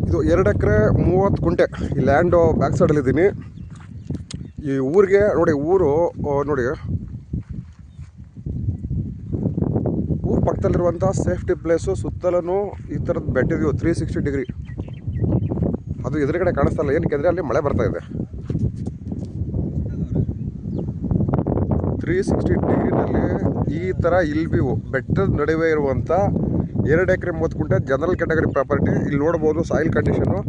ಇದು 2 ಎಕರೆ 30 ಗುಂಟೆ. ಈ ಲ್ಯಾಂಡು ಬ್ಯಾಕ್ ಸೈಡಲ್ಲಿದ್ದೀನಿ. ಈ ಊರಿಗೆ ನೋಡಿ, ಊರು ನೋಡಿ, ಊರು ಪಕ್ಕದಲ್ಲಿರುವಂಥ ಸೇಫ್ಟಿ ಪ್ಲೇಸು. ಸುತ್ತಲೂ ಈ ಥರದ್ದು ಬೆಟ್ಟಿದೆಯೋ 360 ಡಿಗ್ರಿ. ಅದು ಎದುರುಗಡೆ ಕಾಣಿಸ್ತಲ್ಲ, ಏನಕ್ಕೆ ಅಂದರೆ ಅಲ್ಲಿ ಮಳೆ ಬರ್ತಾ ಇದೆ. 360 ಡಿಗ್ರಿನಲ್ಲಿ ಈ ಥರ ವ್ಯೂ, ಬೆಟ್ಟದ ನಡುವೆ ಇರುವಂಥ 2 ಎಕರೆ 30 ಗುಂಟೆ ಜನರಲ್ ಕ್ಯಾಟಗರಿ ಪ್ರಾಪರ್ಟಿ. ಇಲ್ಲಿ ನೋಡ್ಬೋದು ಸಾಯಿಲ್ ಕಂಡೀಷನ್ನು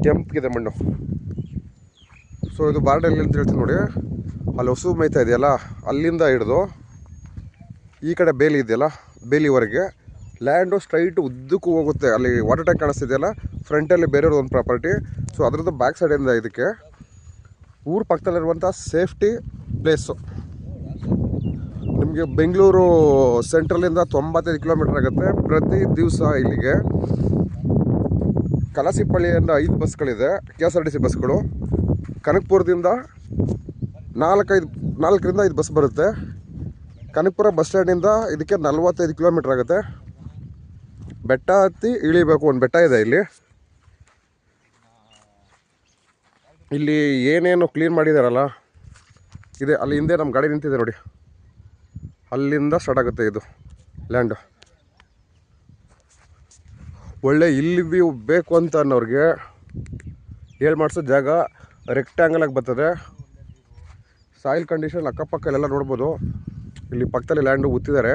ಕೆಂಪಿಗಿದೆ ಮಣ್ಣು. ಸೊ ಇದು ಬಾರ್ಡಲ್ಲಿ ಅಂತ ಹೇಳ್ತೀನಿ ನೋಡಿ, ಅಲ್ಲಿ ಹಸು ಮೇಯ್ತಾ ಇದೆಯಲ್ಲ, ಅಲ್ಲಿಂದ ಹಿಡಿದು ಈ ಕಡೆ ಬೇಲಿ ಇದೆಯಲ್ಲ, ಬೇಲಿವರೆಗೆ ಲ್ಯಾಂಡು ಸ್ಟ್ರೈಟ್ ಉದ್ದಕ್ಕೂ ಹೋಗುತ್ತೆ. ಅಲ್ಲಿ ವಾಟರ್ ಟ್ಯಾಂಕ್ ಕಾಣಿಸ್ತಿದೆಯಲ್ಲ, ಫ್ರಂಟಲ್ಲಿ ಬೇರೆಯವ್ರದ್ದು ಒಂದು ಪ್ರಾಪರ್ಟಿ. ಸೊ ಅದರದ್ದು ಬ್ಯಾಕ್ ಸೈಡಿಂದ ಇದಕ್ಕೆ ಊರ ಪಕ್ಕದಲ್ಲಿರುವಂಥ ಸೇಫ್ಟಿ ಪ್ಲೇಸು. ನಿಮಗೆ ಬೆಂಗಳೂರು ಸೆಂಟ್ರಲಿಂದ 95 ಕಿಲೋಮೀಟರ್ ಆಗುತ್ತೆ ಪ್ರತಿ ದಿವಸ. ಇಲ್ಲಿಗೆ ಕಲಸಿಪಳ್ಳಿಯಿಂದ 5 ಬಸ್ಗಳಿದೆ, KSRTC ಬಸ್ಗಳು. ಕನಕಪುರದಿಂದ 4ರಿಂದ 5 ಬಸ್ ಬರುತ್ತೆ. ಕನಕಪುರ ಬಸ್ ಸ್ಟ್ಯಾಂಡಿಂದ ಇದಕ್ಕೆ 45 ಕಿಲೋಮೀಟರ್ ಆಗುತ್ತೆ. ಬೆಟ್ಟ ಹತ್ತಿ ಇಳಿಬೇಕು. ಒಂದು ಬೆಟ್ಟ ಇದೆ ಇಲ್ಲಿ. ಇಲ್ಲಿ ಏನೇನು ಕ್ಲೀನ್ ಮಾಡಿದಾರಲ್ಲ ಇದೆ. ಅಲ್ಲಿ ಹಿಂದೆ ನಮ್ಮ ಗಾಡಿ ನಿಂತಿದೆ ನೋಡಿ, ಅಲ್ಲಿಂದ ಸ್ಟಾರ್ಟ್ ಆಗುತ್ತೆ ಇದು ಲ್ಯಾಂಡು. ಒಳ್ಳೆ ಇಲ್ಲಿ ವ್ಯೂ ಬೇಕು ಅಂತ ಅನ್ನೋರಿಗೆ ಹೇಳಿ ಮಾಡಿಸೋ ಜಾಗ. ರೆಕ್ಟ್ಯಾಂಗಲಾಗಿ ಬರ್ತದೆ. ಸಾಯಿಲ್ ಕಂಡೀಷನ್ ಅಕ್ಕಪಕ್ಕಲೆಲ್ಲ ನೋಡ್ಬೋದು. ಇಲ್ಲಿ ಪಕ್ಕದಲ್ಲಿ ಲ್ಯಾಂಡು ಉತ್ತಿದ್ದಾರೆ.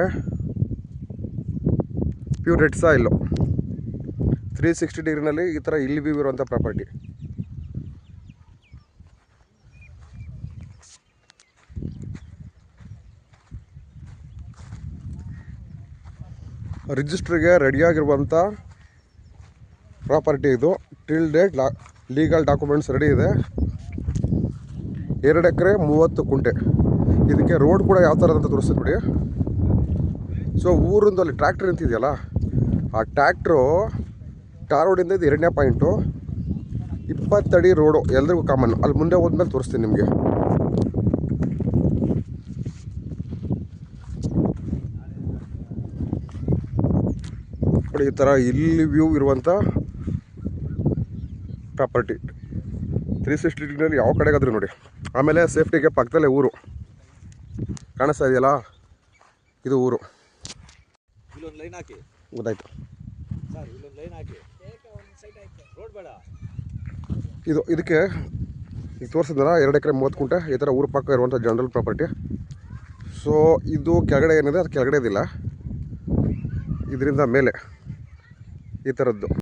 Pure red soil. 360 ಡಿಗ್ರಿನಲ್ಲಿ ಈ ಥರ ಇಲ್ಲಿ ವ್ಯೂ ಇರುವಂಥ ಪ್ರಾಪರ್ಟಿ. ರಿಜಿಸ್ಟ್ರಿಗೆ ರೆಡಿಯಾಗಿರುವಂಥ ಪ್ರಾಪರ್ಟಿ ಇದು. Till date legal documents ready ಇದೆ. 2 ಎಕರೆ 30 ಗುಂಟೆ. ಇದಕ್ಕೆ ರೋಡ್ ಕೂಡ ಯಾವ ಥರ ಅಂತ ತೋರಿಸ್ತೀನಿ ನೋಡಿ. ಸೊ ಊರಿಂದು ಅಲ್ಲಿ ಟ್ರ್ಯಾಕ್ಟ್ರ್ ನಿಂತಿದೆಯಲ್ಲ, ಆ ಟ್ರ್ಯಾಕ್ಟ್ರು ಟಾರ್ ರೋಡಿಂದ ಇದು 2ನೇ ಪಾಯಿಂಟು. 20 ಅಡಿ ರೋಡು ಎಲ್ರಿಗೂ ಕಾಮನ್. ಅಲ್ಲಿ ಮುಂದೆ ಹೋದ್ಮೇಲೆ ತೋರಿಸ್ತೀನಿ ನಿಮಗೆ. ನೋಡಿ, ಈ ಥರ ಇಲ್ಲಿ ವ್ಯೂ ಇರುವಂಥ ಪ್ರಾಪರ್ಟಿ 360 ಡಿಗ್ರಿನಲ್ಲಿ ಯಾವ ಕಡೆಗಾದ್ರೂ ನೋಡಿ. ಆಮೇಲೆ ಸೇಫ್ಟಿಗೆ ಪಕ್ಕದಲ್ಲೇ ಊರು ಕಾಣಿಸ್ತಾ ಇದೆಯಲ್ಲ, ಇದು ಊರು. ಗೊತ್ತಾಯ್ತು. ಇದಕ್ಕೆ ಈಗ ತೋರಿಸಿದ್ನಲ್ಲ 2 ಎಕರೆ 30 ಗುಂಟೆ ಈ ಥರ ಊರು ಪಕ್ಕ ಇರುವಂಥ ಜನರಲ್ ಪ್ರಾಪರ್ಟಿ. ಸೊ ಇದು ಕೆಳಗಡೆ ಏನಿದೆ ಅದು ಕೆಳಗಡೆ ಇದಿಲ್ಲ, ಇದರಿಂದ ಮೇಲೆ ಈ ಥರದ್ದು